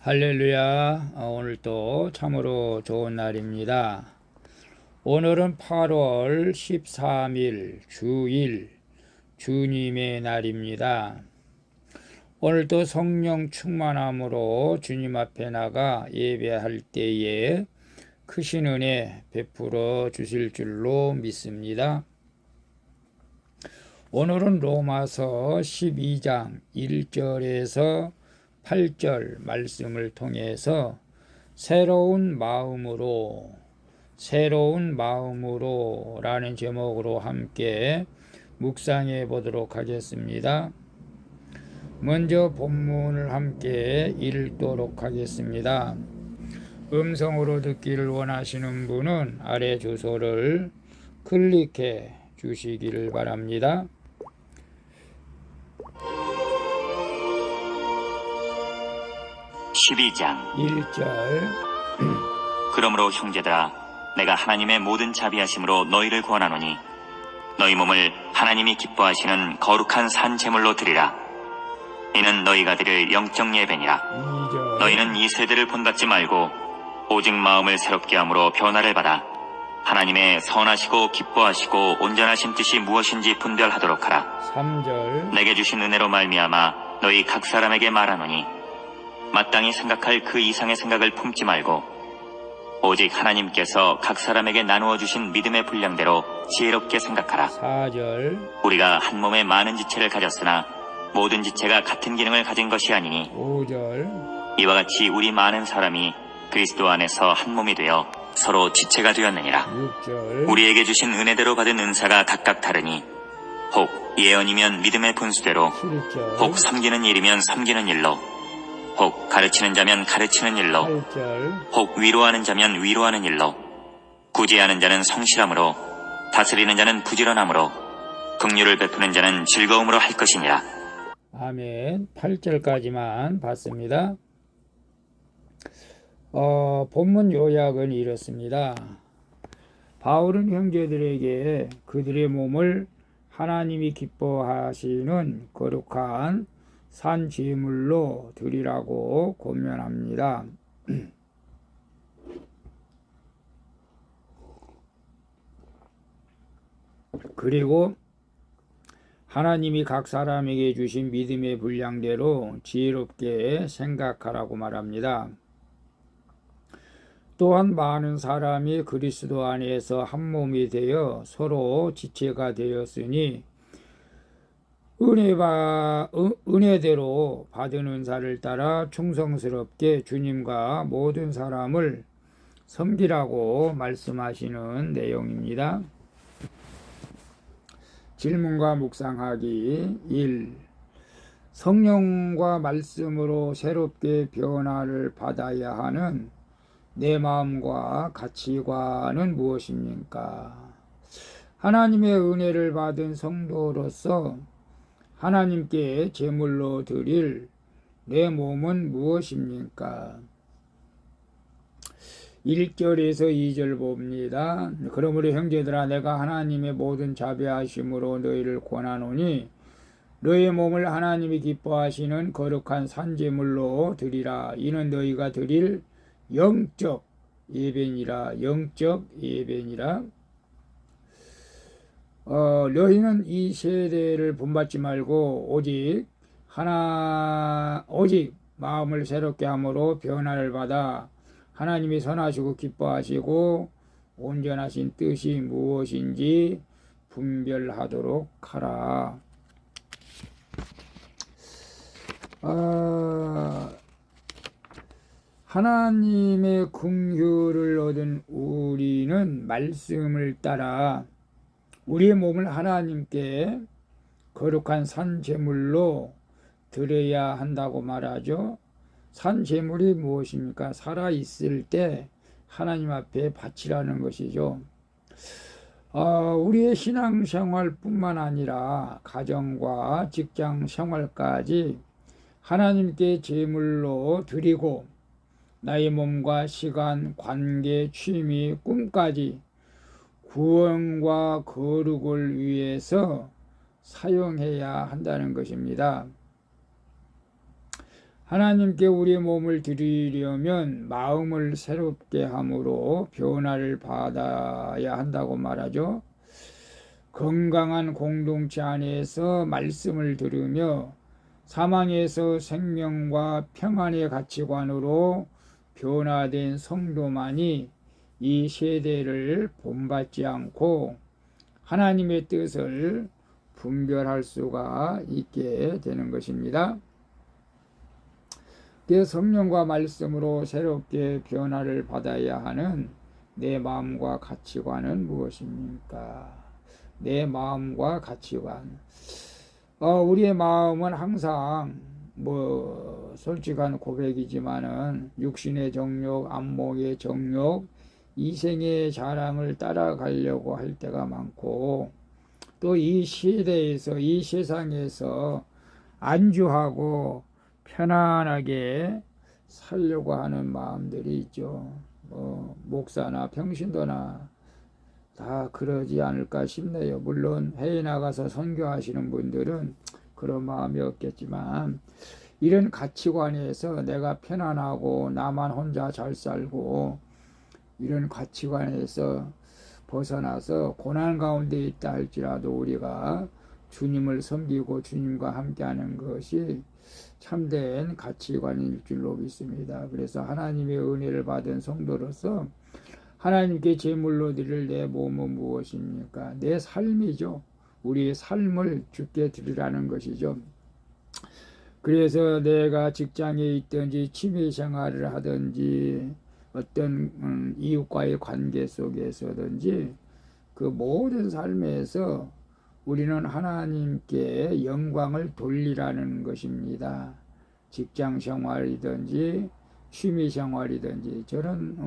할렐루야. 오늘도 참으로 좋은 날입니다. 오늘은 8월 13일 주일 주님의 날입니다. 오늘도 성령 충만함으로 주님 앞에 나가 예배할 때에 크신 은혜 베풀어 주실 줄로 믿습니다. 오늘은 로마서 12장 1절에서 8절 말씀을 통해서 새로운 마음으로 라는 제목으로 함께 묵상해 보도록 하겠습니다. 먼저 본문을 함께 읽도록 하겠습니다. 음성으로 듣기를 원하시는 분은 아래 주소를 클릭해 주시기를 바랍니다. 12장 1절 그러므로 형제들아 내가 하나님의 모든 자비하심으로 너희를 권하노니 너희 몸을 하나님이 기뻐하시는 거룩한 산 제물로 드리라. 이는 너희가 드릴 영적 예배니라. 2절 너희는 이 세대를 본받지 말고 오직 마음을 새롭게 함으로 변화를 받아 하나님의 선하시고 기뻐하시고 온전하신 뜻이 무엇인지 분별하도록 하라. 3절 내게 주신 은혜로 말미암아 너희 각 사람에게 말하노니 마땅히 생각할 그 이상의 생각을 품지 말고 오직 하나님께서 각 사람에게 나누어 주신 믿음의 분량대로 지혜롭게 생각하라. 4절 우리가 한 몸에 많은 지체를 가졌으나 모든 지체가 같은 기능을 가진 것이 아니니 5절 이와 같이 우리 많은 사람이 그리스도 안에서 한 몸이 되어 서로 지체가 되었느니라. 6절 우리에게 주신 은혜대로 받은 은사가 각각 다르니 혹 예언이면 믿음의 분수대로 7절 혹 섬기는 일이면 섬기는 일로 혹 가르치는 자면 가르치는 일로 8절 혹 위로하는 자면 위로하는 일로 구제하는 자는 성실함으로 다스리는 자는 부지런함으로 긍휼을 베푸는 자는 즐거움으로 할 것이니라. 아멘. 8절까지만 봤습니다. 본문 요약은 이렇습니다. 바울은 형제들에게 그들의 몸을 하나님이 기뻐하시는 거룩한 산 제물로 드리라고 권면합니다. 그리고 하나님이 각 사람에게 주신 믿음의 분량대로 지혜롭게 생각하라고 말합니다. 또한 많은 사람이 그리스도 안에서 한 몸이 되어 서로 지체가 되었으니 은혜대로 받은 은사를 따라 충성스럽게 주님과 모든 사람을 섬기라고 말씀하시는 내용입니다. 질문과 묵상하기 1. 성령과 말씀으로 새롭게 변화를 받아야 하는 내 마음과 가치관은 무엇입니까? 하나님의 은혜를 받은 성도로서 하나님께 제물로 드릴 내 몸은 무엇입니까? 1절에서 2절 봅니다. 그러므로 형제들아 내가 하나님의 모든 자비하심으로 너희를 권하노니 너희 몸을 하나님이 기뻐하시는 거룩한 산제물로 드리라. 이는 너희가 드릴 영적 예배니라. 너희는 이 세대를 본받지 말고 오직 마음을 새롭게 함으로 변화를 받아 하나님이 선하시고 기뻐하시고 온전하신 뜻이 무엇인지 분별하도록 하라. 하나님의 긍휼을 얻은 우리는 말씀을 따라 우리의 몸을 하나님께 거룩한 산제물로 드려야 한다고 말하죠. 산제물이 무엇입니까? 살아있을 때 하나님 앞에 바치라는 것이죠. 우리의 신앙생활뿐만 아니라 가정과 직장생활까지 하나님께 제물로 드리고 나의 몸과 시간, 관계, 취미, 꿈까지 구원과 거룩을 위해서 사용해야 한다는 것입니다. 하나님께 우리의 몸을 드리려면 마음을 새롭게 함으로 변화를 받아야 한다고 말하죠. 건강한 공동체 안에서 말씀을 들으며 사망에서 생명과 평안의 가치관으로 변화된 성도만이 이 세대를 본받지 않고 하나님의 뜻을 분별할 수가 있게 되는 것입니다. 성령과 말씀으로 새롭게 변화를 받아야 하는 내 마음과 가치관은 무엇입니까? 내 마음과 가치관. 우리의 마음은 항상 솔직한 고백이지만은 육신의 정욕, 안목의 정욕, 이생의 자랑을 따라가려고 할 때가 많고, 또 이 시대에서, 이 세상에서 안주하고 편안하게 살려고 하는 마음들이 있죠. 목사나 평신도나 다 그러지 않을까 싶네요. 물론 해외 나가서 선교하시는 분들은 그런 마음이 없겠지만, 이런 가치관에서 내가 편안하고 나만 혼자 잘 살고 이런 가치관에서 벗어나서 고난 가운데 있다 할지라도 우리가 주님을 섬기고 주님과 함께하는 것이 참된 가치관일 줄로 믿습니다. 그래서 하나님의 은혜를 받은 성도로서 하나님께 제물로 드릴 내 몸은 무엇입니까? 내 삶이죠. 우리의 삶을 주께 드리라는 것이죠. 그래서 내가 직장에 있든지 취미 생활을 하든지 어떤 이웃과의 관계 속에서든지 그 모든 삶에서 우리는 하나님께 영광을 돌리라는 것입니다. 직장 생활이든지 취미 생활이든지, 저는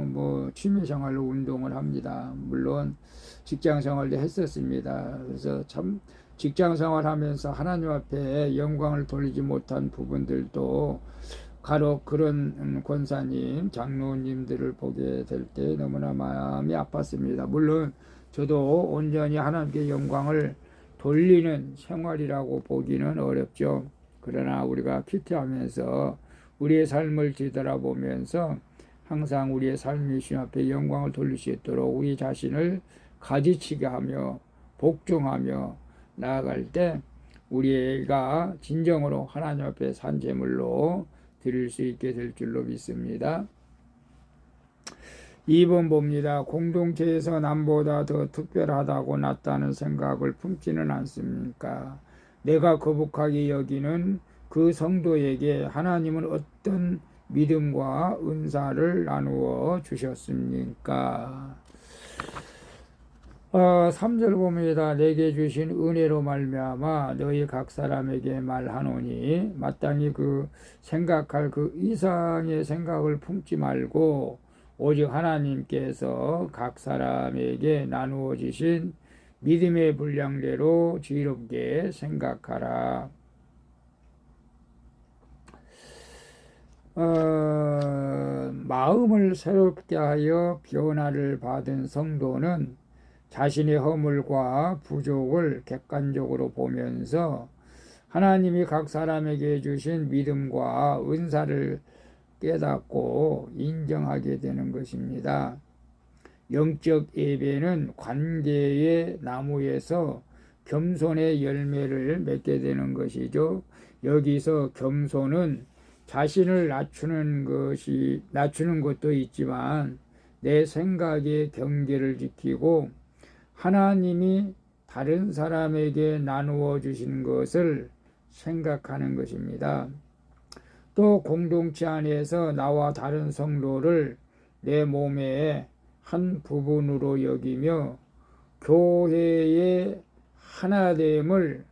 취미 생활로 운동을 합니다. 물론 직장 생활도 했었습니다. 그래서 참 직장 생활하면서 하나님 앞에 영광을 돌리지 못한 부분들도 간혹 그런 권사님, 장로님들을 보게 될 때 너무나 마음이 아팠습니다. 물론 저도 온전히 하나님께 영광을 돌리는 생활이라고 보기는 어렵죠. 그러나 우리가 큐티하면서 우리의 삶을 뒤돌아보면서 항상 우리의 삶이 주님 앞에 영광을 돌릴 수 있도록 우리 자신을 가지치게 하며 복종하며 나아갈 때 우리가 진정으로 하나님 앞에 산제물로 드릴 수 있게 될 줄로 믿습니다. 2번 봅니다. 공동체에서 남보다 더 특별하다고 낫다는 생각을 품지는 않습니까? 내가 거북하게 여기는 그 성도에게 하나님은 어떤 믿음과 은사를 나누어 주셨습니까? 3절 봅니다. 내게 주신 은혜로 말미암아 너희 각 사람에게 말하노니, 마땅히 그 생각할 그 이상의 생각을 품지 말고 오직 하나님께서 각 사람에게 나누어 주신 믿음의 분량대로 지혜롭게 생각하라. 마음을 새롭게 하여 변화를 받은 성도는 자신의 허물과 부족을 객관적으로 보면서 하나님이 각 사람에게 주신 믿음과 은사를 깨닫고 인정하게 되는 것입니다. 영적 예배는 관계의 나무에서 겸손의 열매를 맺게 되는 것이죠. 여기서 겸손은 자신을 낮추는 것도 있지만 내 생각의 경계를 지키고 하나님이 다른 사람에게 나누어 주신 것을 생각하는 것입니다. 또 공동체 안에서 나와 다른 성도를 내 몸의 한 부분으로 여기며 교회의 하나됨을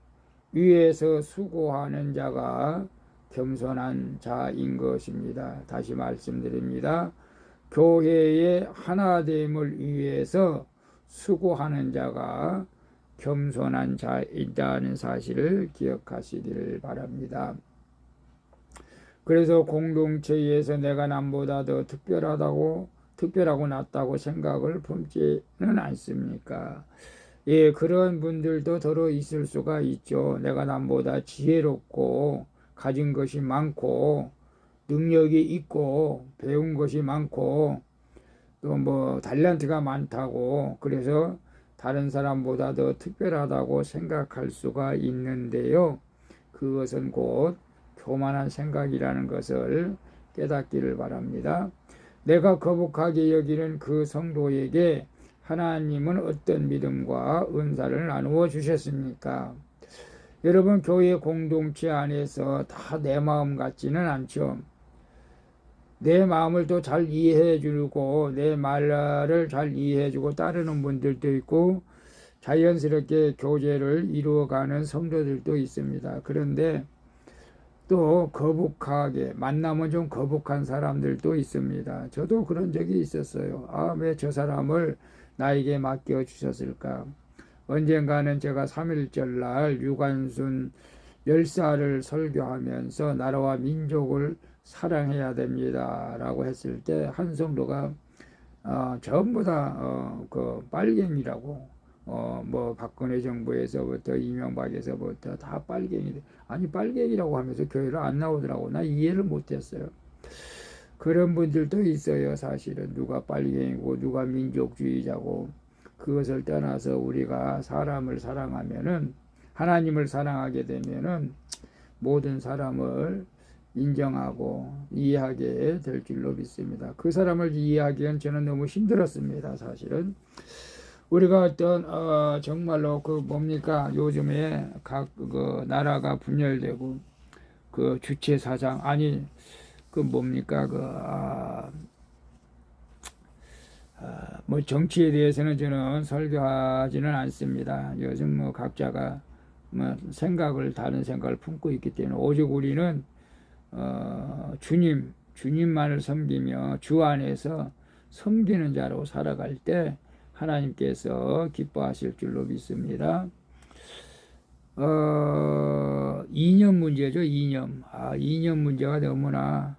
위해서 수고하는 자가 겸손한 자인 것입니다. 다시 말씀드립니다. 교회의 하나됨을 위해서 수고하는 자가 겸손한 자이다는 사실을 기억하시기를 바랍니다. 그래서 공동체에서 내가 남보다 더 특별하고 낫다고 생각을 품지는 않습니까? 예, 그런 분들도 더러 있을 수가 있죠. 내가 남보다 지혜롭고 가진 것이 많고 능력이 있고 배운 것이 많고 또 뭐 달란트가 많다고 그래서 다른 사람보다 더 특별하다고 생각할 수가 있는데요. 그것은 곧 교만한 생각이라는 것을 깨닫기를 바랍니다. 내가 거북하게 여기는 그 성도에게 하나님은 어떤 믿음과 은사를 나누어 주셨습니까? 여러분, 교회 공동체 안에서 다 내 마음 같지는 않죠. 내 마음을 또 잘 이해해 주고 내 말을 잘 이해해 주고 따르는 분들도 있고 자연스럽게 교제를 이루어가는 성도들도 있습니다. 그런데 또 거북하게 만나면 좀 거북한 사람들도 있습니다. 저도 그런 적이 있었어요. 왜 저 사람을 나에게 맡겨 주셨을까? 언젠가는 제가 3.1절 날 유관순 열사를 설교하면서 나라와 민족을 사랑해야 됩니다 라고 했을 때 한 성도가 전부 다 그 빨갱이라고 뭐 박근혜 정부에서부터 이명박에서부터 다 빨갱이, 아니 빨갱이라고 하면서 교회를 안 나오더라고. 나 이해를 못했어요. 그런 분들도 있어요. 사실은 누가 빨갱이고 누가 민족주의자고, 그것을 떠나서 우리가 사람을 사랑하면은, 하나님을 사랑하게 되면은 모든 사람을 인정하고 이해하게 될 줄로 믿습니다. 그 사람을 이해하기엔 저는 너무 힘들었습니다. 사실은 우리가 어떤 정말로 그 뭡니까, 요즘에 각 그 나라가 분열되고 그 주체 사장, 아니 그 뭡니까 뭐 정치에 대해서는 저는 설교하지는 않습니다. 요즘 뭐 각자가 뭐 다른 생각을 품고 있기 때문에 오직 우리는 주님만을 섬기며 주 안에서 섬기는 자로 살아갈 때 하나님께서 기뻐하실 줄로 믿습니다. 이념 문제죠. 이념 문제가 너무나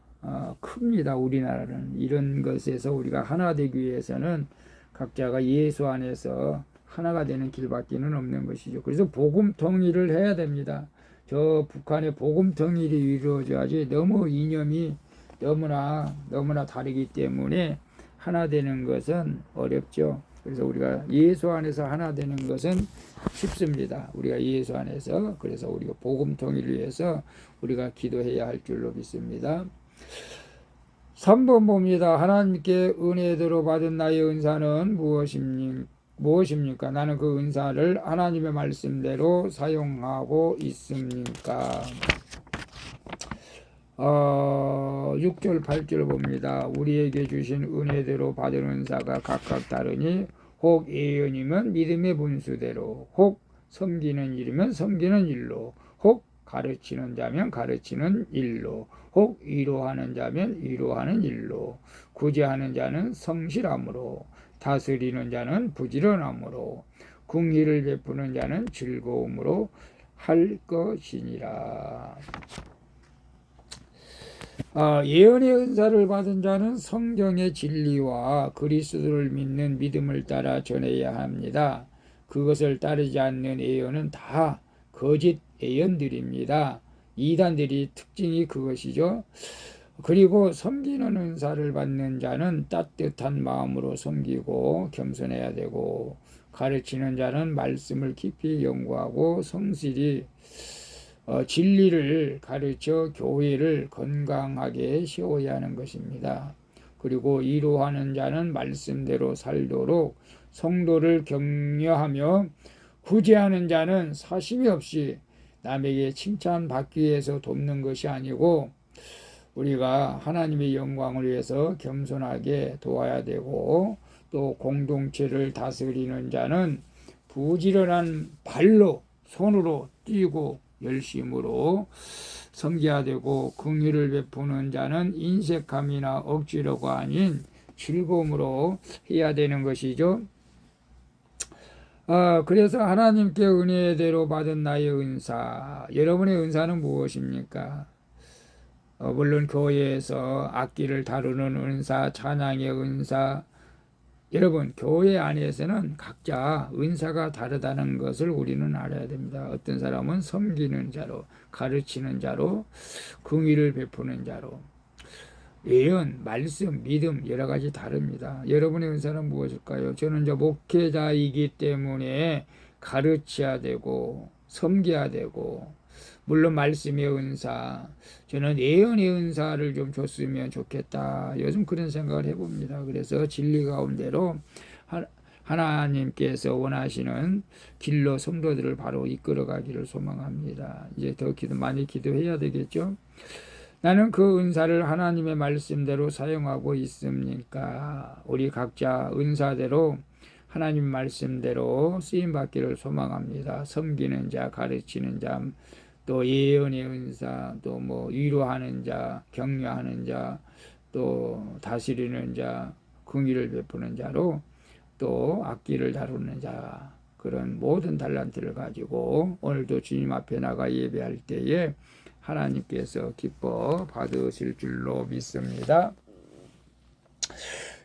큽니다. 우리나라는 이런 것에서 우리가 하나 되기 위해서는 각자가 예수 안에서 하나가 되는 길밖에는 없는 것이죠. 그래서 복음 통일을 해야 됩니다. 저 북한의 복음 통일이 이루어져야지, 너무 이념이 너무나 다르기 때문에 하나 되는 것은 어렵죠. 그래서 우리가 예수 안에서 하나 되는 것은 쉽습니다. 우리가 예수 안에서, 그래서 우리가 복음 통일을 위해서 우리가 기도해야 할 줄로 믿습니다. 3번 봅니다. 하나님께 은혜대로 받은 나의 은사는 무엇입니까? 나는 그 은사를 하나님의 말씀대로 사용하고 있습니까? 6절 8절 봅니다. 우리에게 주신 은혜대로 받은 은사가 각각 다르니 혹 예언이면 믿음의 분수대로, 혹 섬기는 일이면 섬기는 일로, 혹 가르치는 자면 가르치는 일로, 혹 위로하는 자면 위로하는 일로, 구제하는 자는 성실함으로, 다스리는 자는 부지런함으로, 긍휼을 베푸는 자는 즐거움으로 할 것이니라. 예언의 은사를 받은 자는 성경의 진리와 그리스도를 믿는 믿음을 따라 전해야 합니다. 그것을 따르지 않는 예언은 다 거짓 예언들입니다. 이단들이 특징이 그것이죠. 그리고 섬기는 은사를 받는 자는 따뜻한 마음으로 섬기고 겸손해야 되고, 가르치는 자는 말씀을 깊이 연구하고 성실히 진리를 가르쳐 교회를 건강하게 세워야 하는 것입니다. 그리고 위로하는 자는 말씀대로 살도록 성도를 격려하며, 구제하는 자는 사심이 없이 남에게 칭찬받기 위해서 돕는 것이 아니고 우리가 하나님의 영광을 위해서 겸손하게 도와야 되고, 또 공동체를 다스리는 자는 부지런한 발로 손으로 뛰고 열심으로 섬겨야 되고, 긍휼을 베푸는 자는 인색함이나 억지로가 아닌 즐거움으로 해야 되는 것이죠. 그래서 하나님께 은혜대로 받은 나의 은사, 여러분의 은사는 무엇입니까? 물론 교회에서 악기를 다루는 은사, 찬양의 은사, 여러분 교회 안에서는 각자 은사가 다르다는 것을 우리는 알아야 됩니다. 어떤 사람은 섬기는 자로, 가르치는 자로, 긍휼을 베푸는 자로, 예언, 말씀, 믿음 여러 가지 다릅니다. 여러분의 은사는 무엇일까요? 저는 이제 목회자이기 때문에 가르쳐야 되고 섬겨야 되고, 물론 말씀의 은사, 저는 예언의 은사를 좀 줬으면 좋겠다. 요즘 그런 생각을 해봅니다. 그래서 진리 가운데로 하나님께서 원하시는 길로 성도들을 바로 이끌어가기를 소망합니다. 이제 더 많이 기도해야 되겠죠? 나는 그 은사를 하나님의 말씀대로 사용하고 있습니까? 우리 각자 은사대로 하나님 말씀대로 쓰임받기를 소망합니다. 섬기는 자, 가르치는 자, 또 예언의 은사, 또 뭐 위로하는 자, 격려하는 자, 또 다스리는 자, 긍휼을 베푸는 자로, 또 악기를 다루는 자, 그런 모든 달란트를 가지고 오늘도 주님 앞에 나가 예배할 때에 하나님께서 기뻐 받으실 줄로 믿습니다.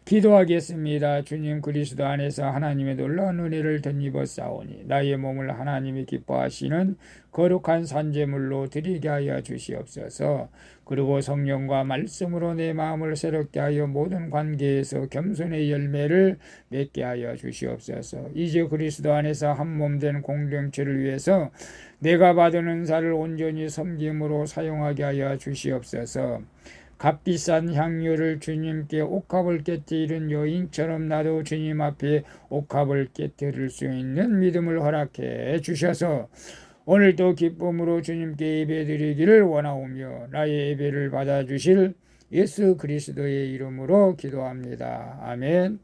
기도하겠습니다. 주님 그리스도 안에서 하나님의 놀라운 은혜를 덧입었사오니 나의 몸을 하나님이 기뻐하시는 거룩한 산제물로 드리게 하여 주시옵소서. 그리고 성령과 말씀으로 내 마음을 새롭게 하여 모든 관계에서 겸손의 열매를 맺게 하여 주시옵소서. 이제 그리스도 안에서 한 몸 된 공동체를 위해서 내가 받은 은사를 온전히 섬김으로 사용하게 하여 주시옵소서. 값비싼 향유를 주님께 옥합을 깨뜨리는 여인처럼 나도 주님 앞에 옥합을 깨뜨릴 수 있는 믿음을 허락해 주셔서 오늘도 기쁨으로 주님께 예배드리기를 원하오며 나의 예배를 받아주실 예수 그리스도의 이름으로 기도합니다. 아멘.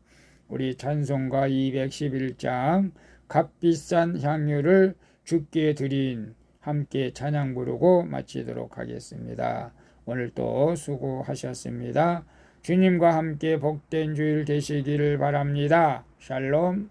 우리 찬송가 211장 값비싼 향유를 주께 드린 함께 찬양 부르고 마치도록 하겠습니다. 오늘도 수고하셨습니다. 주님과 함께 복된 주일 되시기를 바랍니다. 샬롬.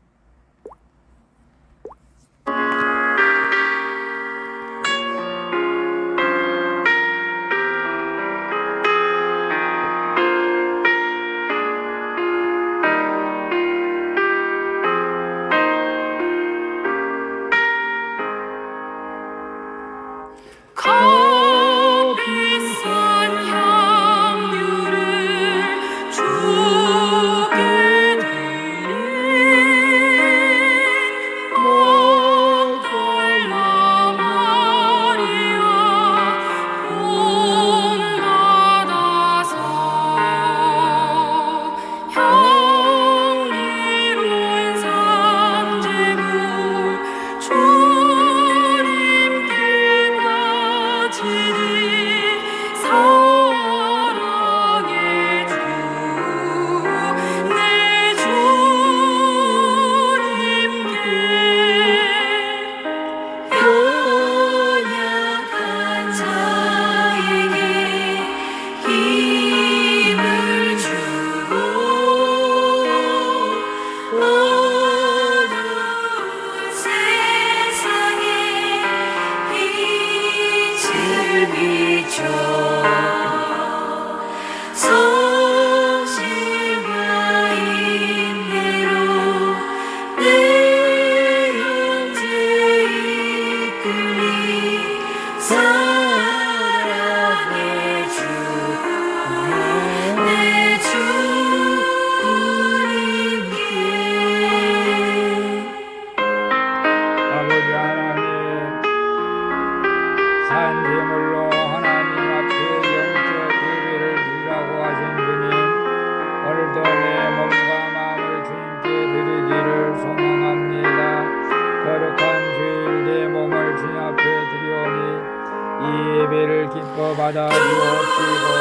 예배를 기뻐 받아 주옵시고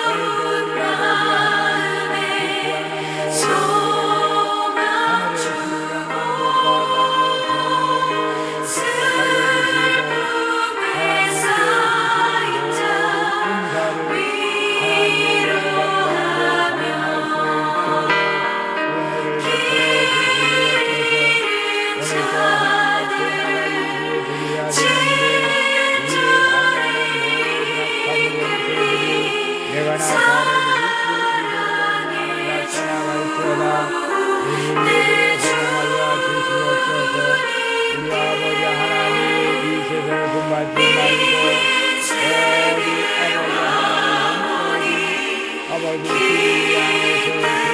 오늘도 우리 아버지 하나님 기뻐하는 모든 일에게 하늘의 신령한 복과 그 안에서